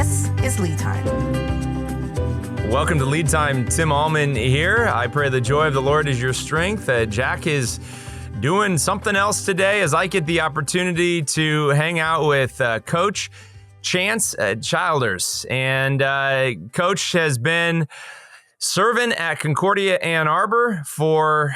This is Lead Time. Welcome to Lead Time. Tim Ahlman here. I pray the joy of the Lord is your strength. Jack is doing something else today as I get the opportunity to hang out with Coach Chance Childers. And Coach has been serving at Concordia Ann Arbor for,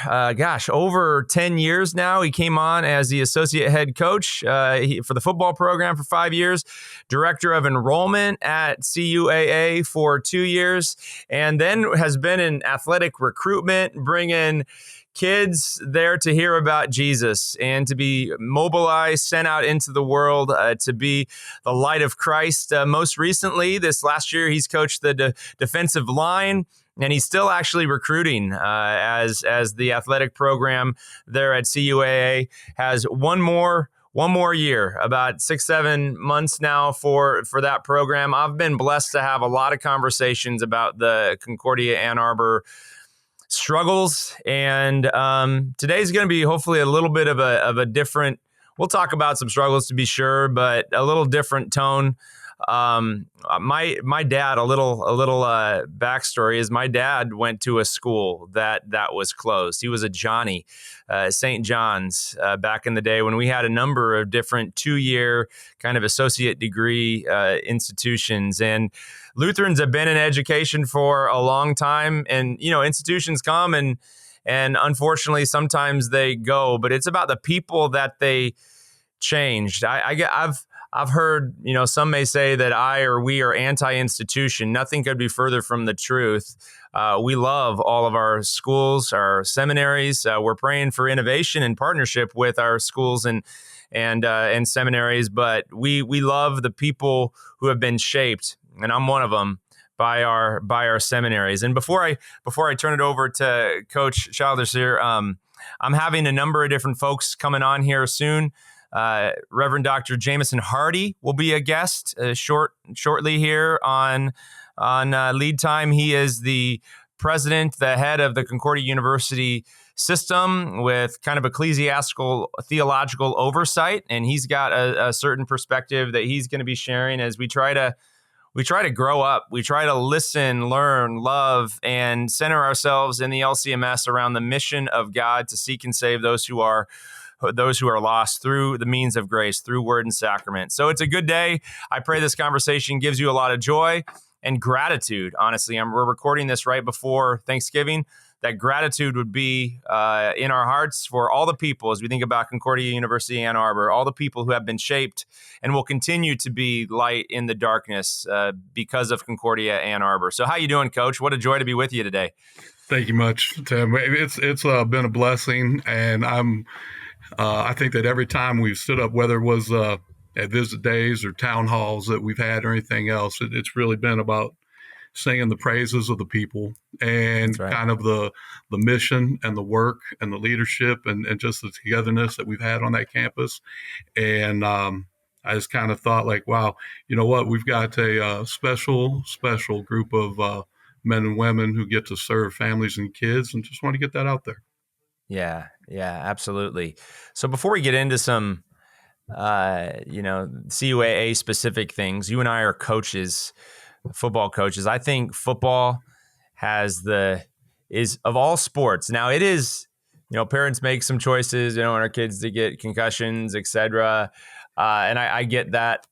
over 10 years now. He came on as the associate head coach for the football program for 5 years, director of enrollment at CUAA for 2 years, and then has been in athletic recruitment, bringing kids there to hear about Jesus and to be mobilized, sent out into the world to be the light of Christ. Most recently, this last year, he's coached the defensive line, and he's still actually recruiting as the athletic program there at CUAA has one more year, about 6-7 months now for that program. I've been blessed to have a lot of conversations about the Concordia Ann Arbor struggles, and today's going to be hopefully a little bit of a different. We'll talk about some struggles to be sure, but a little different tone. My dad, a little backstory is my dad went to a school that was closed. He was a Johnny, St. John's, back in the day when we had a number of different 2-year kind of associate degree institutions. And Lutherans have been in education for a long time, and institutions come and unfortunately sometimes they go, but it's about the people that they changed. I've heard, some may say that we are anti-institution. Nothing could be further from the truth. We love all of our schools, our seminaries. We're praying for innovation and partnership with our schools and seminaries, but we love the people who have been shaped, and I'm one of them, by our seminaries. And before I turn it over to Coach Childers here, I'm having a number of different folks coming on here soon. Reverend Dr. Jameson Hardy will be a guest shortly here on Lead Time. He is the president, the head of the Concordia University system with kind of ecclesiastical theological oversight, and he's got a certain perspective that he's going to be sharing as we try to grow up. We try to listen, learn, love, and center ourselves in the LCMS around the mission of God to seek and save those who are lost through the means of grace, through word and sacrament. So it's a good day. I pray this conversation gives you a lot of joy and gratitude. Honestly, we're recording this right before Thanksgiving. That gratitude would be in our hearts for all the people as we think about Concordia University Ann Arbor, all the people who have been shaped and will continue to be light in the darkness because of Concordia Ann Arbor. So how you doing, Coach? What a joy to be with you today. Thank you much, Tim. It's been a blessing, and I think that every time we've stood up, whether it was at visit days or town halls that we've had or anything else, it's really been about singing the praises of the people and kind of the mission and the work and the leadership and just the togetherness that we've had on that campus. And I just kind of thought like, wow, you know what? We've got a special group of men and women who get to serve families and kids, and just want to get that out there. Yeah, absolutely. So before we get into some, CUAA specific things, you and I are coaches, football coaches. I think football is of all sports. Now it is, parents make some choices, don't want our kids to get concussions, etc. And I get that.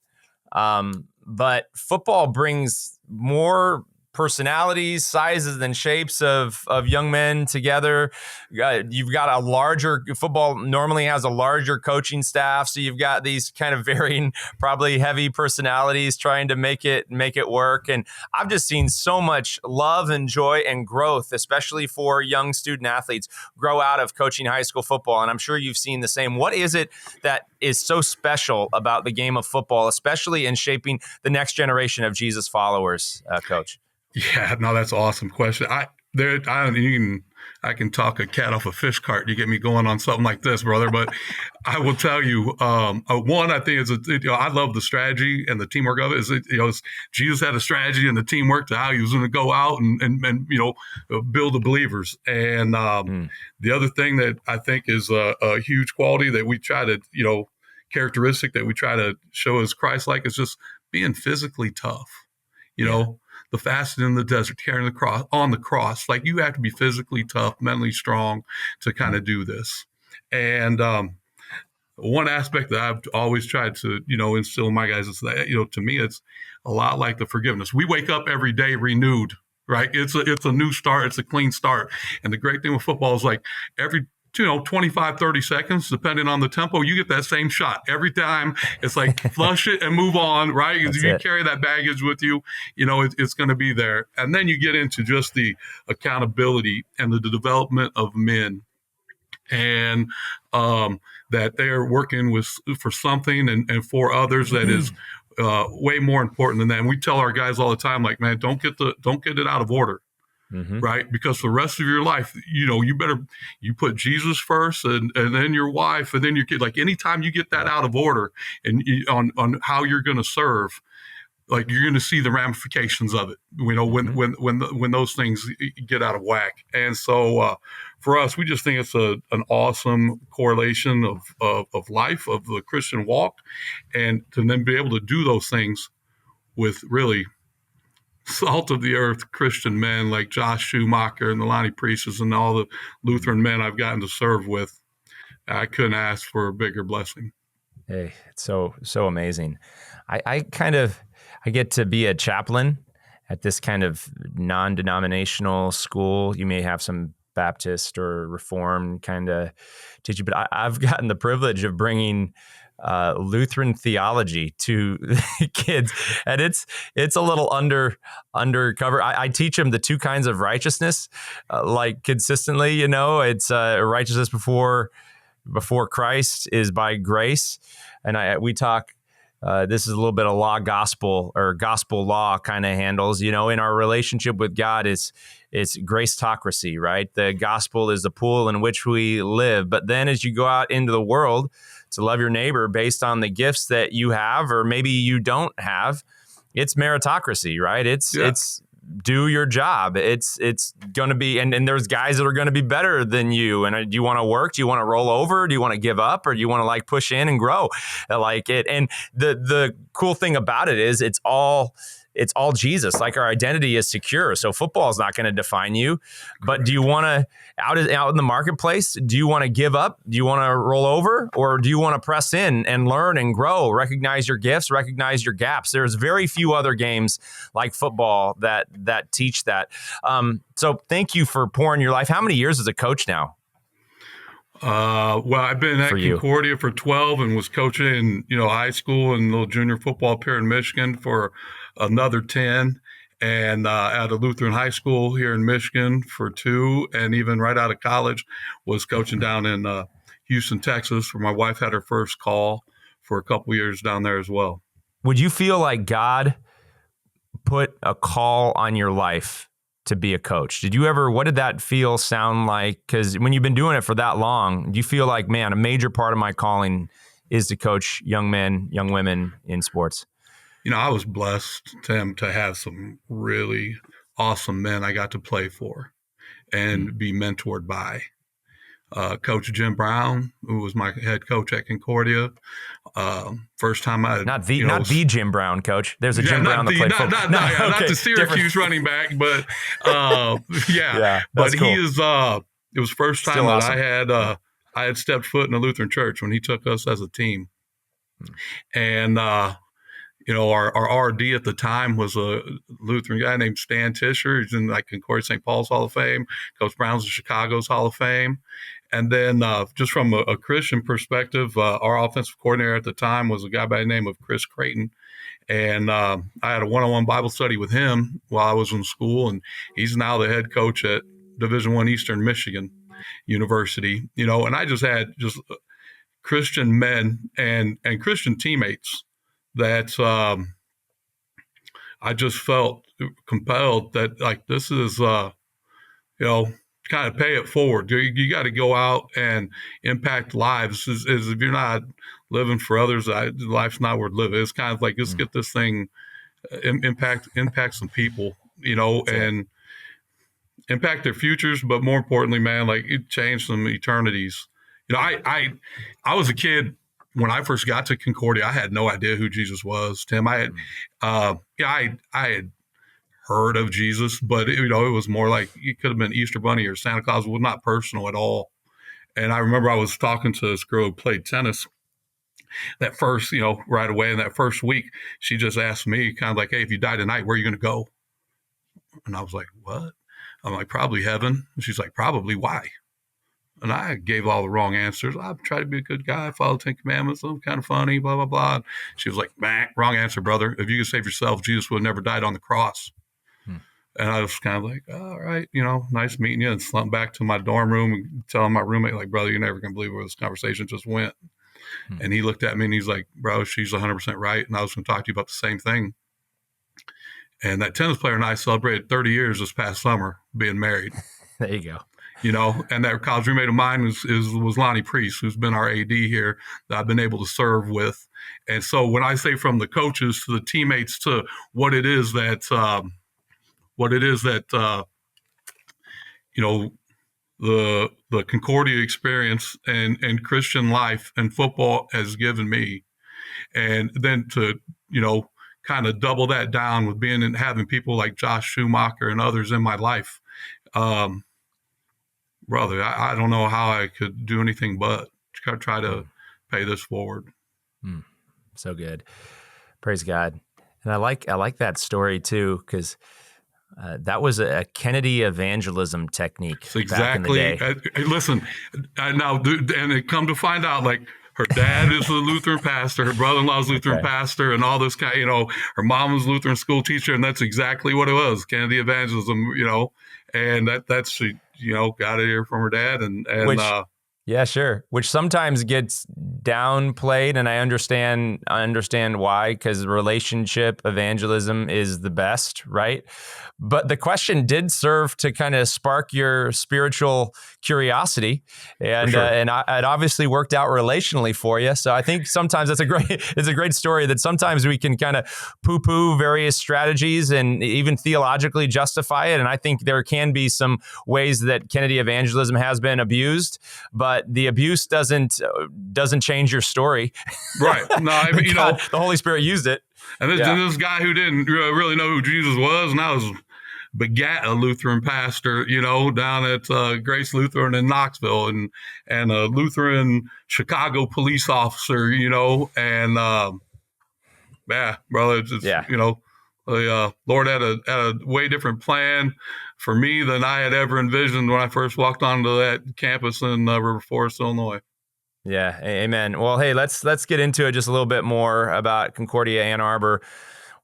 But football brings more personalities, sizes, and shapes of young men together. You've got a larger football normally has a larger coaching staff, so you've got these kind of varying, probably heavy personalities trying to make it work. And I've just seen so much love and joy and growth, especially for young student athletes, grow out of coaching high school football. And I'm sure you've seen the same. What is it that is so special about the game of football, especially in shaping the next generation of Jesus followers, Coach? Yeah, no, that's an awesome question. I can talk a cat off a fish cart. You get me going on something like this, brother. But I will tell you, one, I think I love the strategy and the teamwork of it. Jesus had a strategy and the teamwork to how he was going to go out and build the believers. And the other thing that I think is a huge quality that we try to, characteristic that we try to show as Christ-like is just being physically tough. you know, the fasting in the desert, carrying the cross on the cross. Like, you have to be physically tough, mentally strong to kind of do this. And one aspect that I've always tried to, instill in my guys is that, to me, it's a lot like the forgiveness. We wake up every day renewed, right? It's a new start. It's a clean start. And the great thing with football is, like, every 25, 30 seconds, depending on the tempo, you get that same shot every time. It's like, flush it and move on, right? Because if you carry that baggage with you, it's going to be there. And then you get into just the accountability and the development of men, and that they're working for something and for others that is way more important than that. And we tell our guys all the time, like, man, don't get it out of order. Right? Because for the rest of your life, you put Jesus first, and then your wife, and then your kid. Like, anytime you get that out of order and on how you're going to serve, like, you're going to see the ramifications of it, when those things get out of whack. And so for us, we just think it's an awesome correlation of life, of the Christian walk, and to then be able to do those things with really salt of the earth Christian men like Josh Schumacher and the Lonnie Priestes and all the Lutheran men I've gotten to serve with. I couldn't ask for a bigger blessing. Hey, it's so amazing. I get to be a chaplain at this kind of non-denominational school. You may have some Baptist or Reformed kind of teaching, but I've gotten the privilege of bringing Lutheran theology to kids, and it's a little undercover. I teach them the two kinds of righteousness, like, consistently. It's righteousness before Christ is by grace, and we talk. This is a little bit of law gospel, or gospel law kind of handles. In our relationship with God, it's gracetocracy, right? The gospel is the pool in which we live. But then as you go out into the world to love your neighbor based on the gifts that you have, or maybe you don't have, it's meritocracy, right? It's do your job. It's going to be, and there's guys that are going to be better than you. And do you want to work? Do you want to roll over? Do you want to give up? Or do you want to, like, push in and grow like it? And the cool thing about it is it's all Jesus. Like, our identity is secure. So football is not going to define you. But do you want to, out in the marketplace, do you want to give up? Do you want to roll over? Or do you want to press in and learn and grow, recognize your gifts, recognize your gaps? There's very few other games like football that teach that. So thank you for pouring your life. How many years as a coach now? Well, I've been at Concordia for 12 and was coaching, high school and little junior football up here in Michigan for another 10, and at a Lutheran high school here in Michigan for 2, and even right out of college was coaching down in Houston, Texas, where my wife had her first call for a couple of years down there as well. Would you feel like God put a call on your life to be a coach? What did that sound like? Because when you've been doing it for that long, do you feel like, man, a major part of my calling is to coach young men, young women in sports? I was blessed, Tim, to have some really awesome men I got to play for and be mentored by. Coach Jim Brown, who was my head coach at Concordia. First time not the Jim Brown coach. There's a Jim Brown that played football. Not the Syracuse running back, but but cool. He is. It was first time that awesome. I had stepped foot in a Lutheran church when he took us as a team, and our RD at the time was a Lutheran guy named Stan Tischer. He's in, like, Concordia St. Paul's Hall of Fame. Coach Brown's in Chicago's Hall of Fame. And then just from a Christian perspective, our offensive coordinator at the time was a guy by the name of Chris Creighton. And I had a one-on-one Bible study with him while I was in school. And he's now the head coach at Division I Eastern Michigan University. And I just had Christian men and Christian teammates that I just felt compelled that, like, this is, kind of pay it forward. You got to go out and impact lives. As if you're not living for others, life's not worth living. It's kind of like, let's get this thing impact some people, and impact their futures. But more importantly, man, like, it changed some eternities. I was a kid when I first got to Concordia. I had no idea who Jesus was, Tim. I had heard of Jesus, but it was more like it could have been Easter Bunny or Santa Claus. It was not personal at all. And I remember I was talking to this girl who played tennis that first, right away in that first week. She just asked me kind of like, hey, if you die tonight, where are you going to go? And I was like, what? I'm like, probably heaven. And she's like, probably. Why? And I gave all the wrong answers. I try to be a good guy, follow 10 commandments. I'm kind of funny, blah, blah, blah. She was like, wrong answer, brother. If you could save yourself, Jesus would have never died on the cross. And I was kind of like, all right, nice meeting you, and slumped back to my dorm room and telling my roommate, like, brother, you're never going to believe where this conversation just went. And he looked at me and he's like, bro, she's 100% right. And I was going to talk to you about the same thing. And that tennis player and I celebrated 30 years this past summer being married. There you go. And that college roommate of mine was Lonnie Priest, who's been our AD here that I've been able to serve with. And so when I say from the coaches to the teammates to what it is that the Concordia experience and Christian life and football has given me, and then to kind of double that down with being and having people like Josh Schumacher and others in my life, brother, I don't know how I could do anything but try to pay this forward. So good. Praise God. And I like that story too, because that was a Kennedy evangelism technique. It's exactly. Back in the day. Hey, listen, now, and it come to find out, like, her dad is a Lutheran pastor, her brother-in-law is a Lutheran pastor, and all this kind. Her mom was a Lutheran school teacher, and that's exactly what it was, Kennedy evangelism. And that's she, got it here from her dad, and yeah, sure. Which sometimes gets downplayed, and I understand why, because relationship evangelism is the best, right? But the question did serve to kind of spark your spiritual curiosity, and sure. It obviously worked out relationally for you. So I think sometimes it's a great story that sometimes we can kind of poo-poo various strategies and even theologically justify it. And I think there can be some ways that Kennedy evangelism has been abused, but the abuse doesn't change your story. Right. No, God, the Holy Spirit used it. And this guy who didn't really know who Jesus was, and I was begat a Lutheran pastor, down at Grace Lutheran in Knoxville, and a Lutheran Chicago police officer, and brother, the Lord had a way different plan for me than I had ever envisioned when I first walked onto that campus in River Forest, Illinois. Yeah, amen. Well, hey, let's get into it just a little bit more about Concordia Ann Arbor.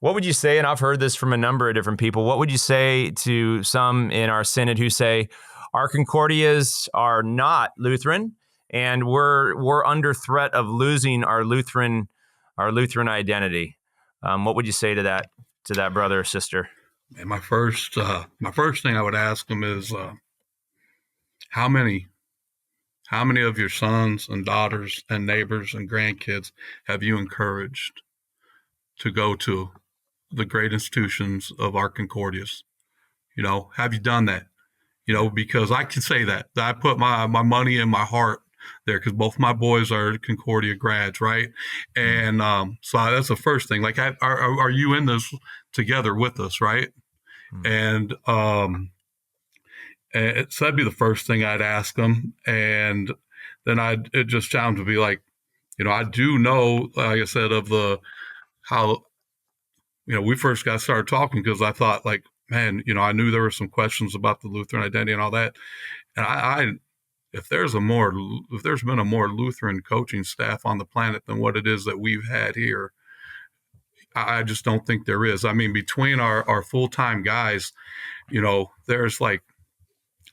What would you say, and I've heard this from a number of different people, what would you say to some in our synod who say our Concordias are not Lutheran and we're under threat of losing our Lutheran identity? What would you say to that brother or sister? And my first thing I would ask them is, how many of your sons and daughters and neighbors and grandkids have you encouraged to go to the great institutions of our Concordias? Have you done that? Because I can say that I put my money and my heart there, because both my boys are Concordia grads, right? And so that's the first thing. Like, are you in this together with us, right? And so that'd be the first thing I'd ask them. And then it just challenge would be like, I do know, like I said, of how we first got started talking, because I thought, like, man, I knew there were some questions about the Lutheran identity and all that. And if there's been a more Lutheran coaching staff on the planet than what it is that we've had here, I just don't think there is. I mean, between our full-time guys, there's like,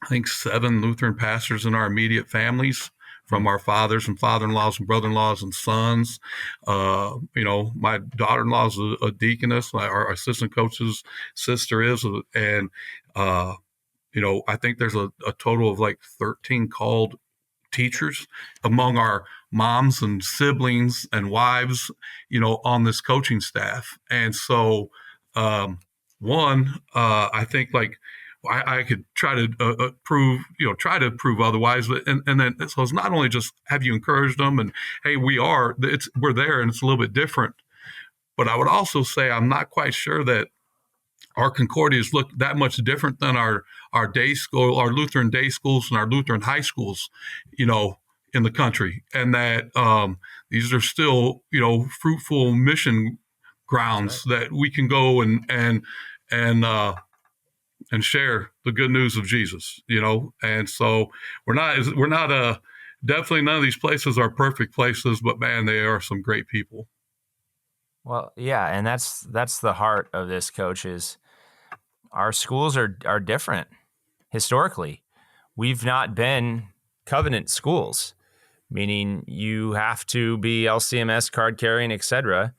I think 7 Lutheran pastors in our immediate families, from our fathers and father-in-laws and brother-in-laws and sons. My daughter-in-law is a deaconess. Our assistant coach's sister is. And, I think there's a total of like 13 called teachers among our moms and siblings and wives, on this coaching staff. And so, I think, like, I could try to prove otherwise, but and then so it's not only just have you encouraged them and hey, we're there and it's a little bit different, but I would also say I'm not quite sure that our Concordias look that much different than our day school, our Lutheran day schools and our Lutheran high schools, in the country, and that these are still, fruitful mission grounds that we can go and share the good news of Jesus, And so we're not definitely none of these places are perfect places, but man, they are some great people. Well, yeah, and that's the heart of this, Coach, is our schools are different historically. We've not been covenant schools, meaning you have to be LCMS, card carrying, etc.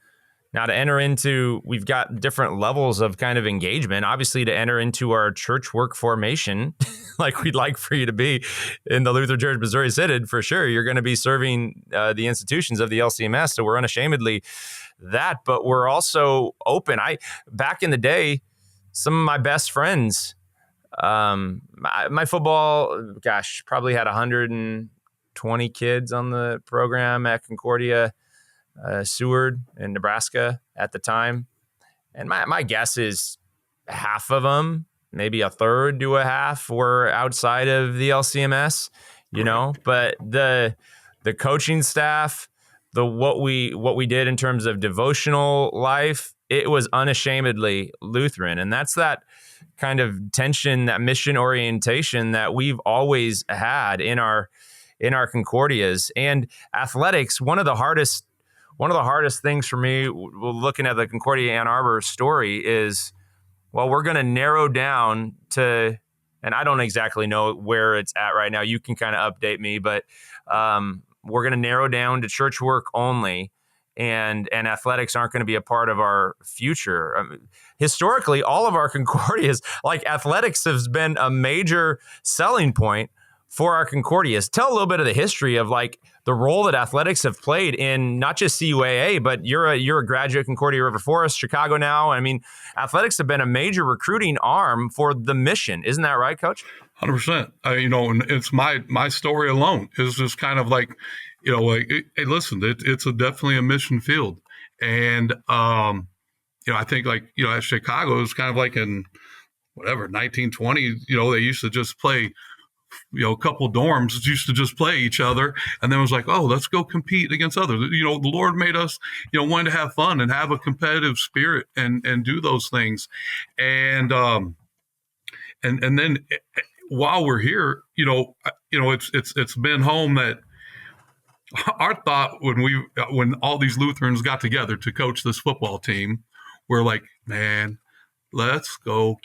Now to enter into, we've got different levels of kind of engagement. Obviously, to enter into our church work formation, like we'd like for you to be in the Lutheran Church Missouri Synod, for sure, you're going to be serving the institutions of the LCMS. So we're unashamedly that, but we're also open. Back in the day, some of my best friends, my football, probably had 120 kids on the program at Concordia, Seward in Nebraska at the time. And my guess is half of them, maybe a third to a half, were outside of the LCMS, but the coaching staff, what we did in terms of devotional life, it was unashamedly Lutheran. And that's that kind of tension, that mission orientation that we've always had in our Concordias. And athletics, one of the hardest things for me looking at the Concordia Ann Arbor story is, we're going to narrow down to, and I don't exactly know where it's at right now. You can kind of update me, but we're going to narrow down to church work only, and athletics aren't going to be a part of our future. Historically, all of our Concordias, like athletics has been a major selling point for our Concordias. Tell a little bit of the history of like the role that athletics have played in not just CUAA, but you're a graduate Concordia River Forest, Chicago now. I mean, athletics have been a major recruiting arm for the mission. Isn't that right, Coach? 100%. And it's my story alone is just kind of like, hey, listen, it's definitely a mission field. And, I think at Chicago, it's kind of like in 1920, they used to just play, a couple dorms used to just play each other. And then it was like, oh, let's go compete against others. The Lord made us, want to have fun and have a competitive spirit and do those things. And then while we're here, it's been home that our thought when all these Lutherans got together to coach this football team, we're like, man, let's prove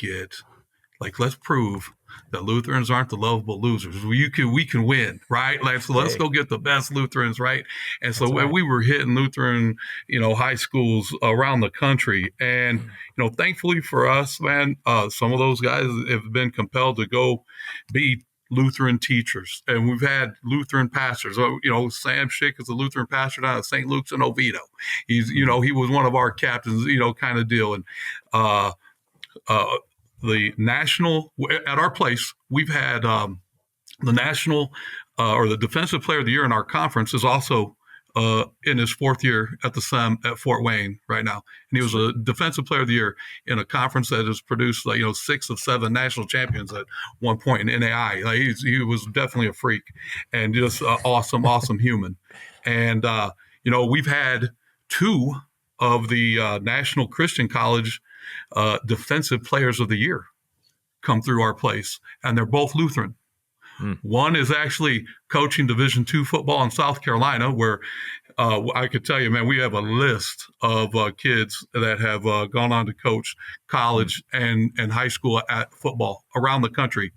that Lutherans aren't the lovable losers. We can win, right? Let's go get the best Lutherans, right? And so when we were hitting Lutheran, high schools around the country, and thankfully for us, man, some of those guys have been compelled to go be Lutheran teachers, and we've had Lutheran pastors. Sam Schick is a Lutheran pastor down at St. Luke's in Oviedo. He's, he was one of our captains, kind of deal, and the national at our place, we've had the national or the defensive player of the year in our conference is also in his fourth year at the SEM at Fort Wayne right now. And he was a defensive player of the year in a conference that has produced 6 of 7 national champions at one point in NAI. He was definitely a freak and just awesome human. And, we've had 2 of the National Christian College defensive players of the year come through our place, and they're both Lutheran. One is actually coaching Division II football in South Carolina, where I could tell you, man, we have a list of kids that have gone on to coach college and high school at football around the country,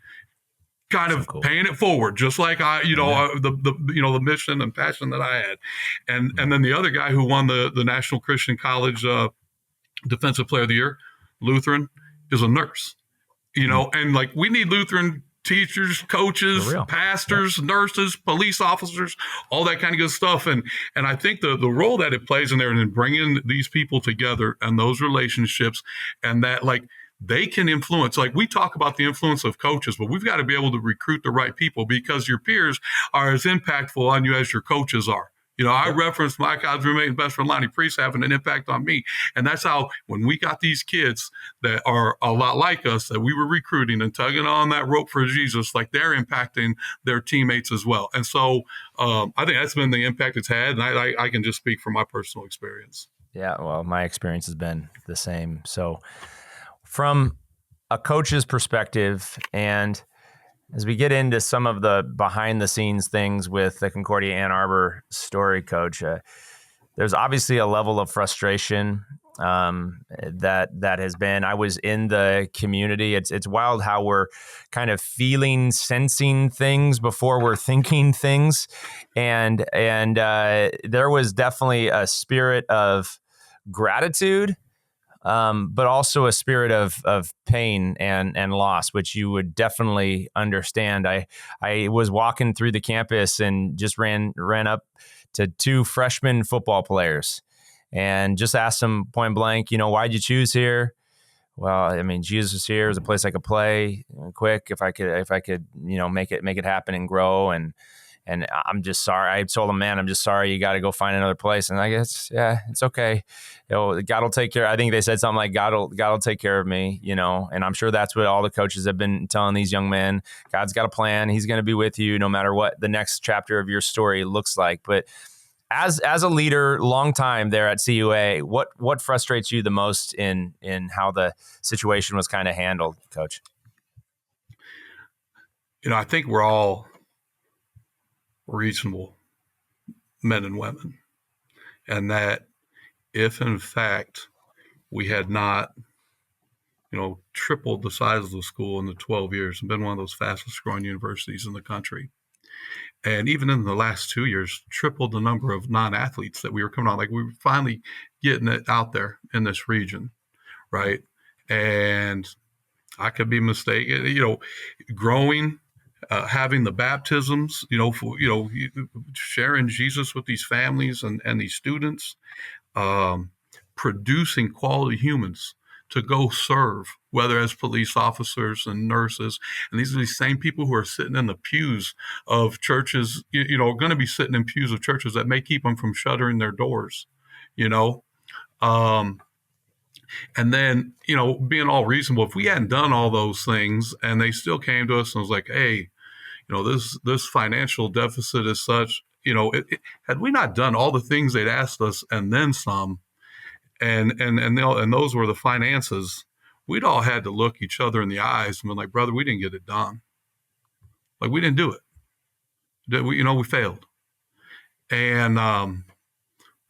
kind of paying it forward, just like the mission and passion that I had. And then the other guy who won the National Christian College Defensive Player of the Year, Lutheran, is a nurse. And we need Lutheran teachers, coaches, pastors, nurses, police officers, all that kind of good stuff. And I think the role that it plays in there and in bringing these people together and those relationships, and that they can influence, we talk about the influence of coaches, but we've got to be able to recruit the right people, because your peers are as impactful on you as your coaches are. I referenced my college roommate and best friend Lonnie Priest having an impact on me. And that's how, when we got these kids that are a lot like us, that we were recruiting and tugging on that rope for Jesus, like they're impacting their teammates as well. And so I think that's been the impact it's had. And I can just speak from my personal experience. Yeah, well, my experience has been the same. So from a coach's perspective, and as we get into some of the behind the scenes things with the Concordia Ann Arbor story, Coach, there's obviously a level of frustration that has been. I was in the community. It's wild how we're kind of feeling, sensing things before we're thinking things, and there was definitely a spirit of gratitude, but also a spirit of pain and loss, which you would definitely understand. I was walking through the campus and just ran up to two freshman football players and just asked them point blank, why'd you choose here? Well, I mean, Jesus was here. It was a place I could play quick if I could, make it happen and grow. And I'm just sorry. I told him, man, I'm just sorry. You got to go find another place. And I guess, yeah, it's okay. God will take care. I think they said something like, God will take care of me, and I'm sure that's what all the coaches have been telling these young men. God's got a plan. He's going to be with you no matter what the next chapter of your story looks like. But as a leader, long time there at CUAA, what frustrates you the most in how the situation was kind of handled, Coach? I think we're all reasonable men and women, and that if in fact we had not tripled the size of the school in the 12 years and been one of those fastest growing universities in the country, and even in the last 2 years tripled the number of non-athletes that we were coming on, like we were finally getting it out there in this region, right? And I could be mistaken, growing, having the baptisms, sharing Jesus with these families and these students, producing quality humans to go serve, whether as police officers and nurses. And these are these same people who are sitting in the pews of churches, going to be sitting in pews of churches that may keep them from shuttering their doors, and then, being all reasonable. If we hadn't done all those things and they still came to us and was like, hey, this financial deficit is such, had we not done all the things they'd asked us and then some, and those were the finances, we'd all had to look each other in the eyes and be like, brother, we didn't get it done. Like, we didn't do it. We failed. And,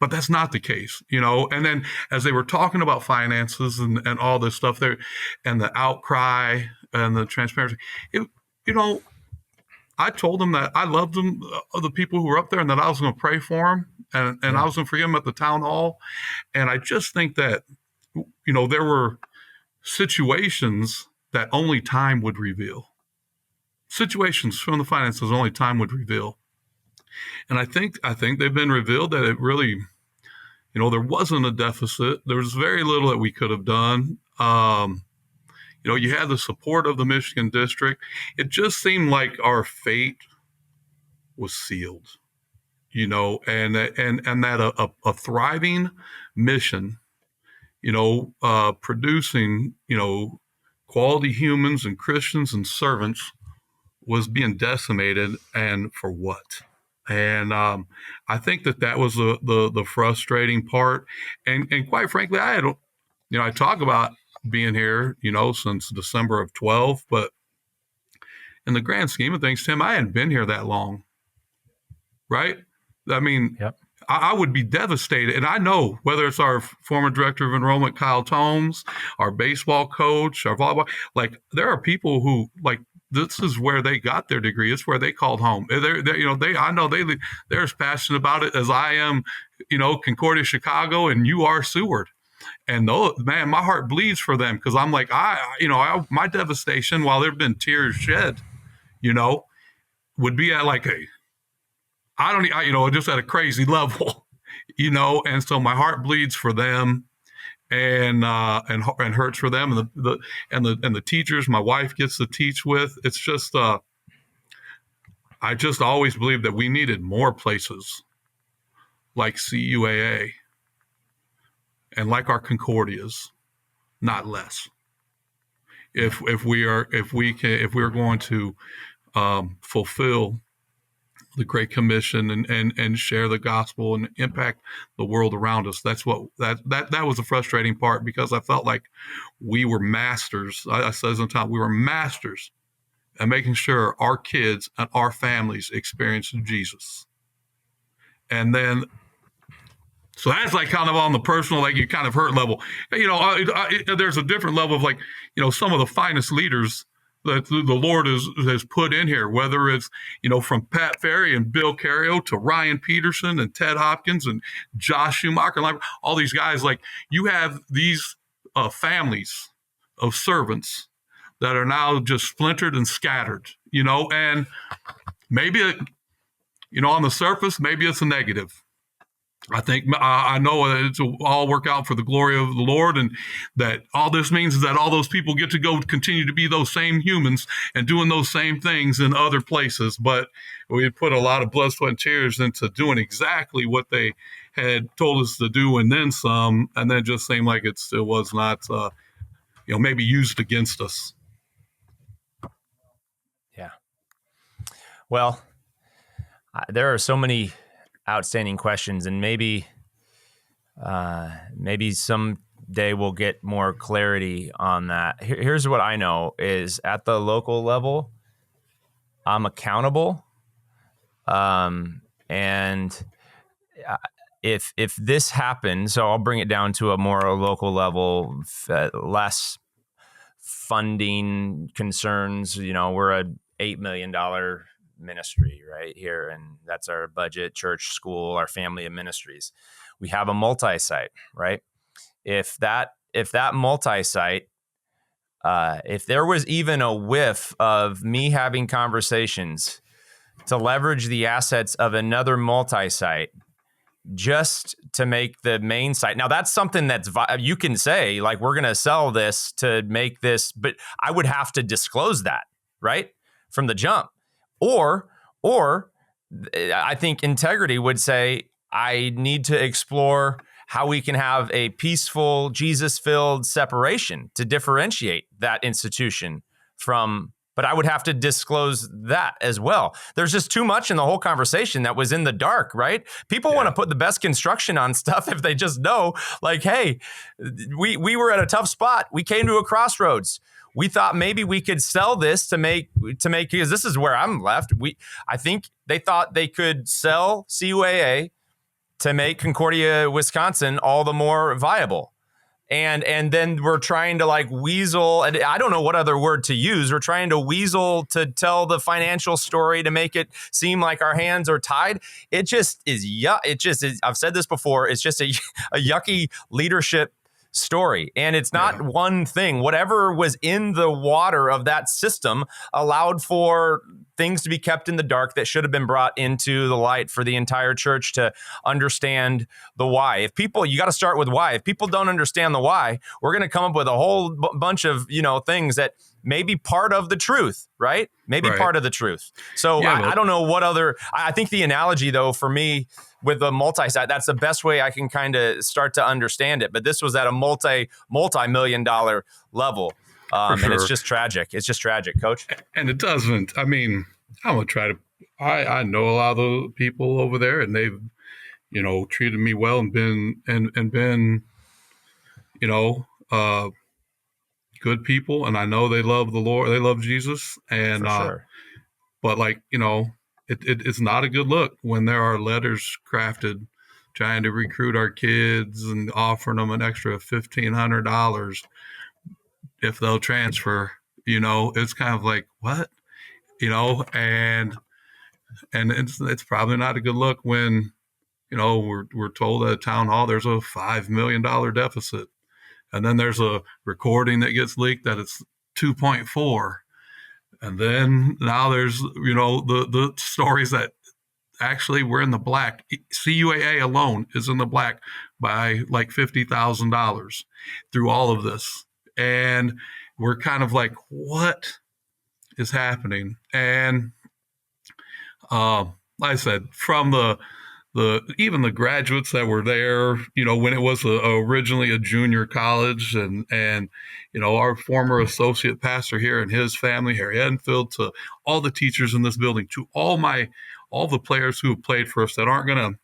but that's not the case, and then as they were talking about finances and all this stuff there and the outcry and the transparency, I told them that I loved them, the people who were up there, and that I was going to pray for them, and I was going to forgive them at the town hall. And I just think that, there were situations that only time would reveal. Situations from the finances only time would reveal. And I think they've been revealed that it really, there wasn't a deficit. There was very little that we could have done. You had the support of the Michigan district. It just seemed like our fate was sealed, and that a thriving mission, producing, quality humans and Christians and servants was being decimated, and for what? And I think that was the frustrating part. And quite frankly, I talk about being here, since December of 12, but in the grand scheme of things, Tim, I hadn't been here that long, right? I mean, yep. I would be devastated. And I know whether it's our former director of enrollment, Kyle Tomes, our baseball coach, our volleyball, like there are people who like, this is where they got their degree. It's where they called home. I know they're as passionate about it as I am, Concordia, Chicago, and you are Seward. And man, my heart bleeds for them, because I'm like, my devastation, while there have been tears shed, would be at like just at a crazy level, and so my heart bleeds for them, and hurts for them, and the teachers my wife gets to teach with. It's just, I just always believed that we needed more places like CUAA and like our Concordias, not less. If we're going to fulfill the Great Commission and share the gospel and impact the world around us. That was the frustrating part, because I felt like we were masters. I said sometimes we were masters at making sure our kids and our families experienced Jesus. And then, so that's like kind of on the personal, like you kind of hurt level. There's a different level of like, some of the finest leaders that the Lord has put in here, whether it's, from Pat Ferry and Bill Cario to Ryan Peterson and Ted Hopkins and Josh Schumacher, like all these guys, like you have these families of servants that are now just splintered and scattered, and maybe, on the surface, maybe it's a negative. I think I know it'll all work out for the glory of the Lord, and that all this means is that all those people get to go continue to be those same humans and doing those same things in other places. But we put a lot of blood, sweat, and tears into doing exactly what they had told us to do, and then some, and then just seemed like it still was not, maybe used against us. Yeah. Well, there are so many outstanding questions, and maybe someday we'll get more clarity on that. Here's what I know is at the local level, I'm accountable. And if this happens, so I'll bring it down to a more local level, less funding concerns. We're a $8 million ministry right here, and that's our budget, church, school, our family of ministries. We have a multi-site, right? If that multi-site, if there was even a whiff of me having conversations to leverage the assets of another multi-site just to make the main site. Now that's something that's, you can say like, we're going to sell this to make this, but I would have to disclose that, right? From the jump. Or I think integrity would say, I need to explore how we can have a peaceful, Jesus-filled separation to differentiate that institution from, but I would have to disclose that as well. There's just too much in the whole conversation that was in the dark, right? People want to put the best construction on stuff if they just know, like, hey, we were at a tough spot. We came to a crossroads. We thought maybe we could sell this to make, because this is where I'm left. I think they thought they could sell CUAA to make Concordia, Wisconsin all the more viable. And then we're trying to like weasel, and I don't know what other word to use. We're trying to weasel to tell the financial story to make it seem like our hands are tied. It just is, it just is, I've said this before, it's just a yucky leadership story. And it's not one thing. Whatever was in the water of that system allowed for things to be kept in the dark that should have been brought into the light for the entire church to understand the why. If people, you got to start with why. If people don't understand the why, we're going to come up with a whole bunch of, things that may be part of the truth, right? Maybe part of the truth. So I don't know what other, I think the analogy though, for me with the multi-site, that's the best way I can kind of start to understand it. But this was at a multi-million dollar level. And it's just tragic. It's just tragic, Coach. And it doesn't, I'm going to try to, I know a lot of the people over there, and they've, treated me well and been, good people. And I know they love the Lord. They love Jesus. And, but like, it's not a good look when there are letters crafted trying to recruit our kids and offering them an extra $1,500 if they'll transfer. It's kind of like, what? And it's probably not a good look when, we're told at a town hall there's a $5 million deficit. And then there's a recording that gets leaked that it's 2.4. And then now there's, the stories that actually we're in the black. CUAA alone is in the black by like $50,000 through all of this. And we're kind of like, what is happening? And like I said, from the even the graduates that were there, when it was originally a junior college, and our former associate pastor here and his family, Harry Enfield, to all the teachers in this building, to all the players who have played for us that aren't going to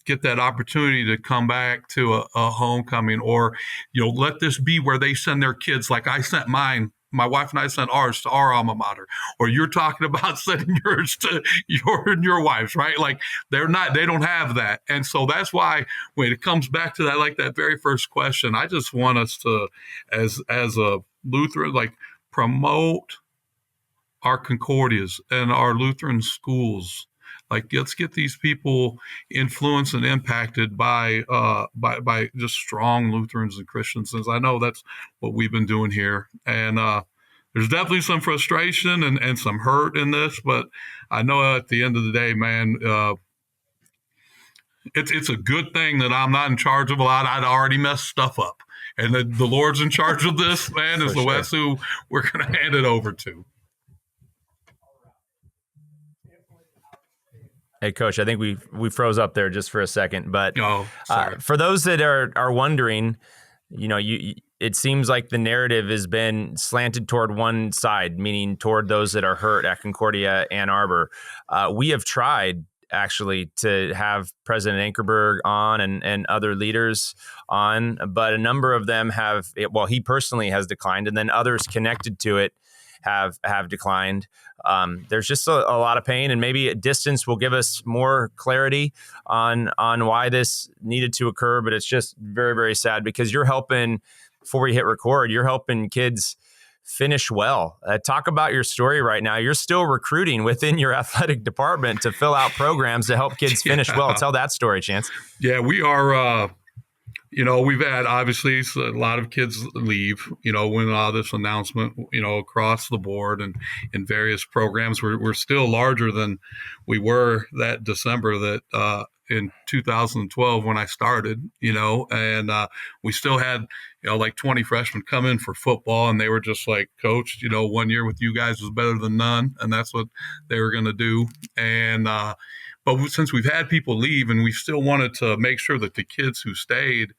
get that opportunity to come back to a homecoming, or let this be where they send their kids, like I sent mine. My wife and I sent ours to our alma mater, or you're talking about sending yours to your wife's, right? Like they don't have that. And so that's why when it comes back to that, like that very first question, I just want us to, as a Lutheran, like promote our Concordias and our Lutheran schools. Like, let's get these people influenced and impacted by just strong Lutherans and Christians. As I know that's what we've been doing here. And there's definitely some frustration and some hurt in this, but I know at the end of the day, man, it's a good thing that I'm not in charge of a lot. I'd already messed stuff up. And the Lord's in charge of this, man, is that's who we're going to hand it over to. Hey, Coach, I think we froze up there just for a second. But sorry. For those that are wondering, it seems like the narrative has been slanted toward one side, meaning toward those that are hurt at Concordia Ann Arbor. We have tried, actually, to have President Ankerberg on and other leaders on, but a number of them he personally has declined, and then others connected to it have declined. There's just a lot of pain, and maybe distance will give us more clarity on why this needed to occur. But it's just very, very sad, because you're helping, before we hit record, you're helping kids finish well. Talk about your story right now. You're still recruiting within your athletic department to fill out programs to help kids finish well. Tell that story, Chance. Yeah, we are. We've had, obviously, a lot of kids leave, when this announcement, across the board and in various programs. We're still larger than we were that December in 2012 when I started, and we still had, like 20 freshmen come in for football, and they were just like, Coach, 1 year with you guys was better than none. And that's what they were going to do. And, but since we've had people leave, and we still wanted to make sure that the kids who stayed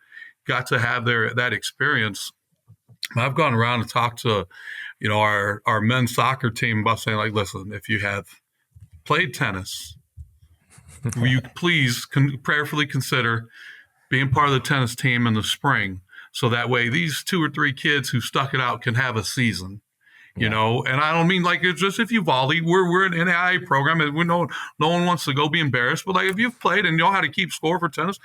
got to have that experience, I've gone around and talked to, our men's soccer team about saying, like, listen, if you have played tennis, will you please prayerfully consider being part of the tennis team in the spring, so that way these 2 or 3 kids who stuck it out can have a season. And I don't mean like it's just if you volley, we're an NAIA program, and no one wants to go be embarrassed. But like if you've played and you know how to keep score for tennis,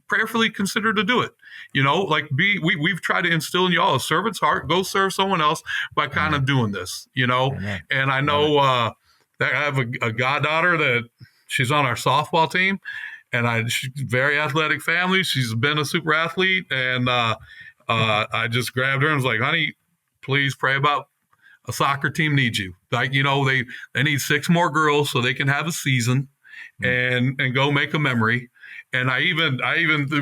prayerfully consider to do it. We've tried to instill in y'all a servant's heart. Go serve someone else by kind of doing this. And I know that I have a goddaughter that she's on our softball team, and she's a very athletic family. She's been a super athlete, and I just grabbed her and was like, honey, please pray about. A soccer team needs you. Like, they need 6 more girls so they can have a season and go make a memory. And I even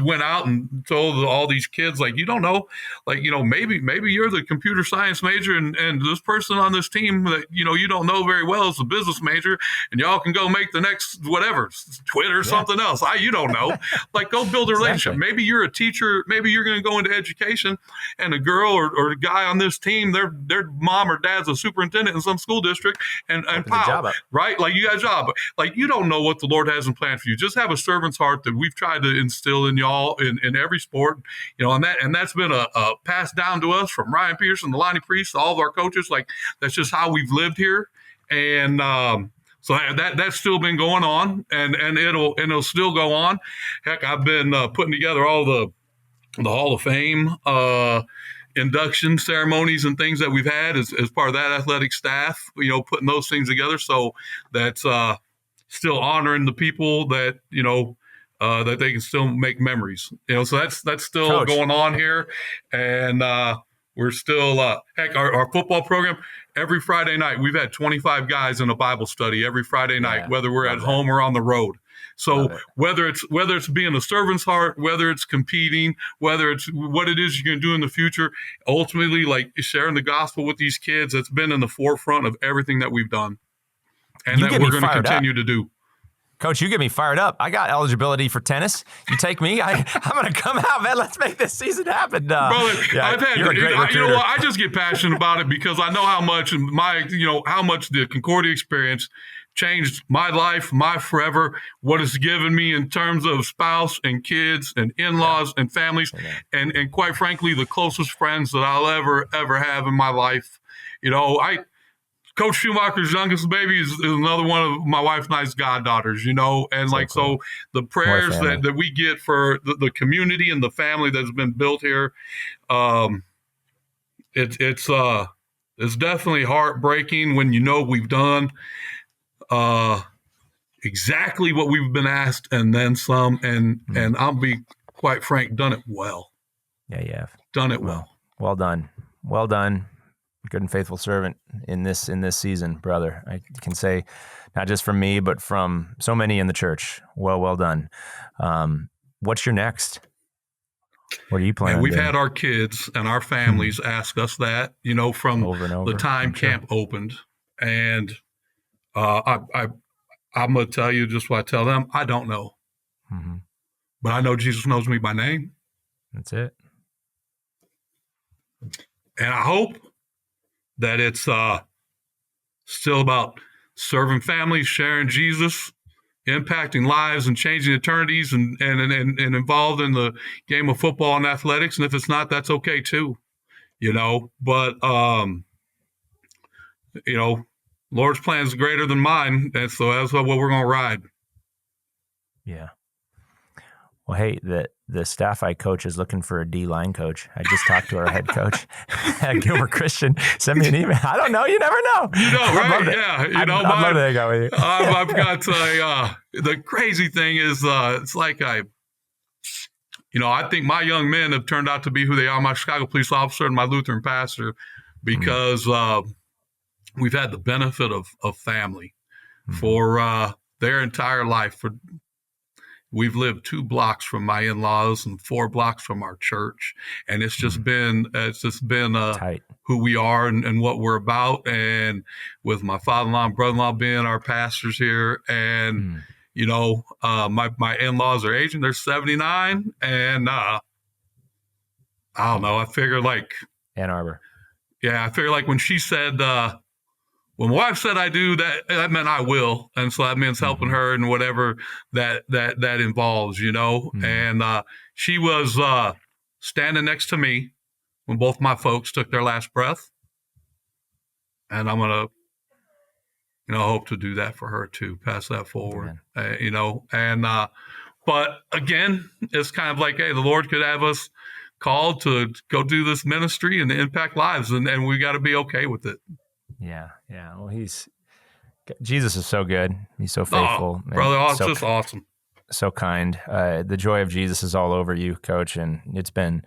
went out and told all these kids, like, you don't know, like, maybe you're the computer science major, and this person on this team that, you don't know very well is a business major, and y'all can go make the next whatever, Twitter, something else. You don't know. Like, go build a relationship. Exactly. Maybe you're a teacher. Maybe you're going to go into education, and a girl or a guy on this team, their mom or dad's a superintendent in some school district, and pow, right? Like, you got a job. Like, you don't know what the Lord has in plan for you. Just have a servant's heart that we've tried to instill in y'all in every sport, and that's been a passed down to us from Ryan Peterson to Lonnie Priest to all of our coaches. Like, that's just how we've lived here. And so that's still been going on, and it'll still go on. Heck, I've been putting together all the Hall of Fame induction ceremonies and things that we've had as part of that athletic staff, putting those things together. So that's still honoring the people that, that they can still make memories, so that's still Coach. Going on here. And we're still, heck, our football program, every Friday night, we've had 25 guys in a Bible study every Friday night, whether we're at home or on the road. So whether it's being a servant's heart, whether it's competing, whether it's what it is you're going to do in the future, ultimately, like, sharing the gospel with these kids, that's been in the forefront of everything that we've done and that we're going to continue to do. Coach, you get me fired up. I got eligibility for tennis. You take me, I'm going to come out, man. Let's make this season happen. Brother, you're a great recruiter. you know what? I just get passionate about it because I know how much the Concordia experience changed my life, my forever, what it's given me in terms of spouse and kids and in-laws and families, and quite frankly, the closest friends that I'll ever have in my life. Coach Schumacher's youngest baby is another one of my wife and I's goddaughters, and so so the prayers that we get for the community and the family that's been built here, it's definitely heartbreaking when we've done exactly what we've been asked and then some, and I'll be quite frank, done it well. Yeah, you have done it well. Well done. Good and faithful servant in this season, brother. I can say, not just from me, but from so many in the church. Well done. What's your next? What are you planning? And we've had our kids and our families ask us that, from over and over, the time camp opened. And I'm going to tell you just what I tell them. I don't know. Mm-hmm. But I know Jesus knows me by name. That's it. And I hope that it's still about serving families, sharing Jesus, impacting lives and changing eternities, and involved in the game of football and athletics. And if it's not, that's okay too, But, Lord's plan is greater than mine. And so that's what we're going to ride. Yeah. Well, hey, the staff I coach is looking for a D-line coach. I just talked to our head coach at Gilbert Christian. Send me an email. I don't know. You never know. Right? Yeah. I'd love to hang out with you. I've got the crazy thing is it's like I think my young men have turned out to be who they are. My Chicago police officer and my Lutheran pastor, because we've had the benefit of family for their entire life. We've lived 2 blocks from my in-laws and 4 blocks from our church. And it's just been who we are and what we're about. And with my father-in-law and brother-in-law being our pastors here. And, my in-laws are aging. They're 79. And I don't know. I figure like Ann Arbor. Yeah. I figure like when she said, when my wife said I do, that meant I will. And so that means helping her and whatever that involves, And she was standing next to me when both my folks took their last breath. And I'm going to, hope to do that for her too, pass that forward, but again, it's kind of like, hey, the Lord could have us called to go do this ministry and impact lives. And we got to be okay with it. Yeah. Well, Jesus is so good. He's so faithful. Brother, it's just awesome. So kind. The joy of Jesus is all over you, Coach, and it's been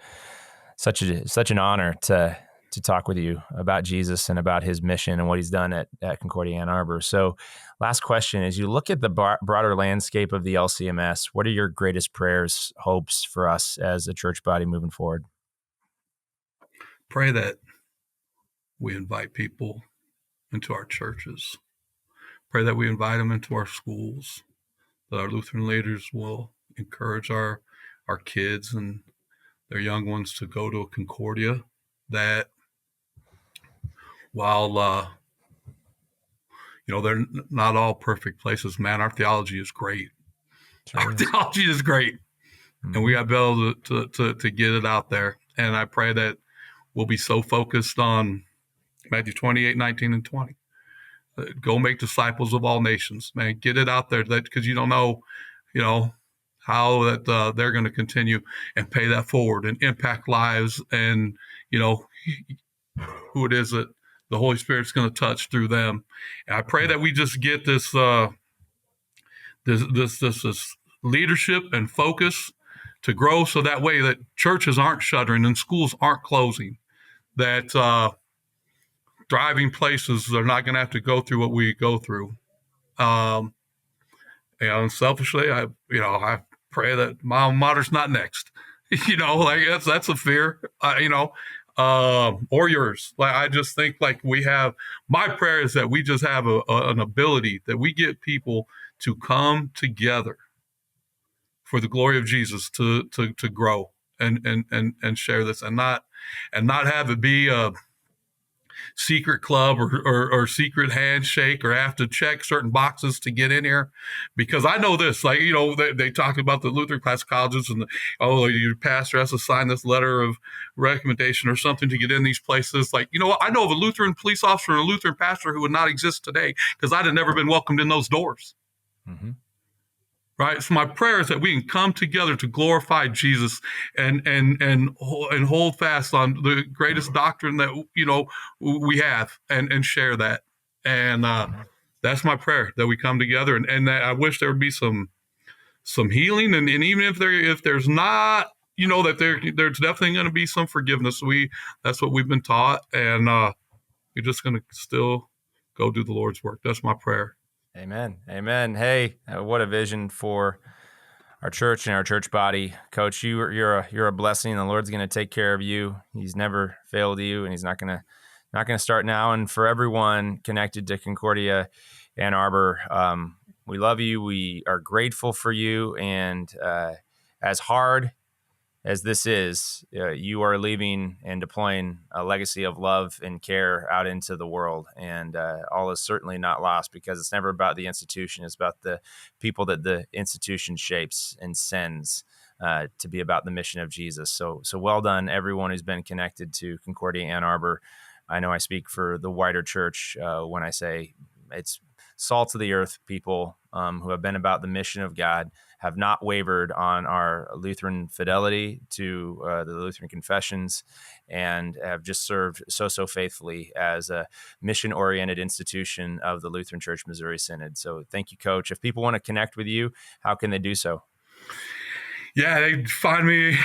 such an honor to talk with you about Jesus and about his mission and what he's done at Concordia Ann Arbor. So last question, as you look at the broader landscape of the LCMS, what are your greatest prayers, hopes for us as a church body moving forward? Pray that we invite people into our churches. Pray that we invite them into our schools, that our Lutheran leaders will encourage our kids and their young ones to go to a Concordia, that while, they're not all perfect places, man, our theology is great. Theology is great. Mm-hmm. And we got to be able to get it out there. And I pray that we'll be so focused on Matthew 28, 19, and 20. Go make disciples of all nations, man. Get it out there, because you don't know, how that they're going to continue and pay that forward and impact lives, and who it is that the Holy Spirit's going to touch through them. And I pray that we just get this leadership and focus to grow, so that way that churches aren't shuttering and schools aren't closing. That thriving places are not going to have to go through what we go through. And selfishly, I pray that my alma mater's not next. That's a fear. Or yours. Like, I just think like we have. My prayer is that we just have an ability that we get people to come together for the glory of Jesus to grow and share this and not have it be a secret club or secret handshake or have to check certain boxes to get in here. Because I know this, like, they talk about the Lutheran class colleges and your pastor has to sign this letter of recommendation or something to get in these places. Like, I know of a Lutheran police officer and a Lutheran pastor who would not exist today because I'd have never been welcomed in those doors. Mm-hmm. Right. So my prayer is that we can come together to glorify Jesus and hold fast on the greatest doctrine that, we have and share that. And that's my prayer, that we come together and that I wish there would be some healing. And even if there's not, that there's definitely going to be some forgiveness. That's what we've been taught. And we're just going to still go do the Lord's work. That's my prayer. Amen. Amen. Hey, what a vision for our church and our church body. Coach, you're a blessing. The Lord's going to take care of you. He's never failed you, and he's not going to start now. And for everyone connected to Concordia Ann Arbor, we love you. We are grateful for you. And as hard as this is, you are leaving and deploying a legacy of love and care out into the world. And all is certainly not lost, because it's never about the institution. It's about the people that the institution shapes and sends to be about the mission of Jesus. So well done, everyone who's been connected to Concordia Ann Arbor. I know I speak for the wider church when I say it's salt of the earth people who have been about the mission of God, have not wavered on our Lutheran fidelity to the Lutheran confessions, and have just served so faithfully as a mission-oriented institution of the Lutheran Church Missouri Synod. So thank you, Coach. If people want to connect with you, how can they do so? Yeah, they find me.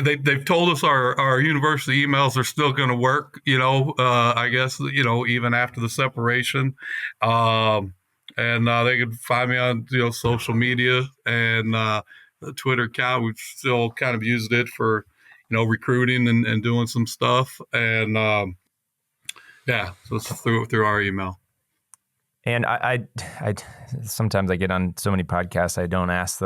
They've told us our university emails are still going to work, I guess, even after the separation. And they can find me on, social media and the Twitter account. We've still kind of used it for, recruiting and doing some stuff. And so it's through our email. And I sometimes I get on so many podcasts, I don't ask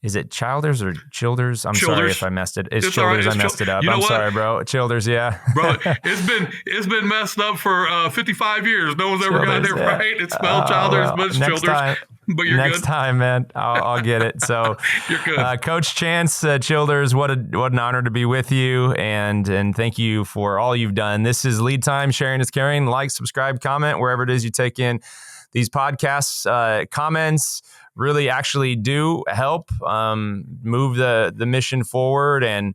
is it Childers or Childers? I'm sorry if I messed it. It's Childers. Right. I messed it up. I'm sorry, bro. Childers, yeah. Bro, it's been messed up for 55 years. No one's ever got it right. It's spelled Childers, but it's Childers. But you're next good. Time, man, I'll get it. So, you're good. Coach Chance Childers, what an honor to be with you, and thank you for all you've done. This is Lead Time. Sharing is caring. Like, subscribe, comment wherever it is you take in these podcasts. Comments really actually do help move the mission forward, and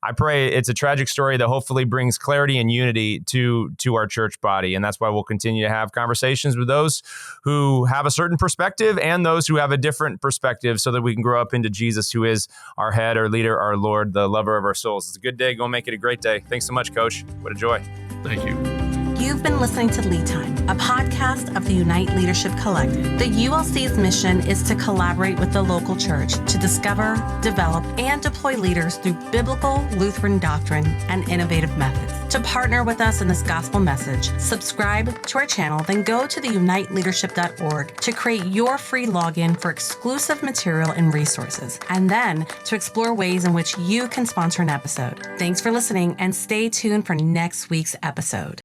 I pray it's a tragic story that hopefully brings clarity and unity to our church body. And that's why we'll continue to have conversations with those who have a certain perspective and those who have a different perspective, so that we can grow up into Jesus, who is our head, our leader, our Lord, the lover of our souls. It's a good day. Go make it a great day. Thanks so much, Coach. What a joy. Thank you. You've been listening to Lead Time, a podcast of the Unite Leadership Collective. The ULC's mission is to collaborate with the local church to discover, develop, and deploy leaders through biblical Lutheran doctrine and innovative methods. To partner with us in this gospel message, subscribe to our channel, then go to theuniteleadership.org to create your free login for exclusive material and resources, and then to explore ways in which you can sponsor an episode. Thanks for listening, and stay tuned for next week's episode.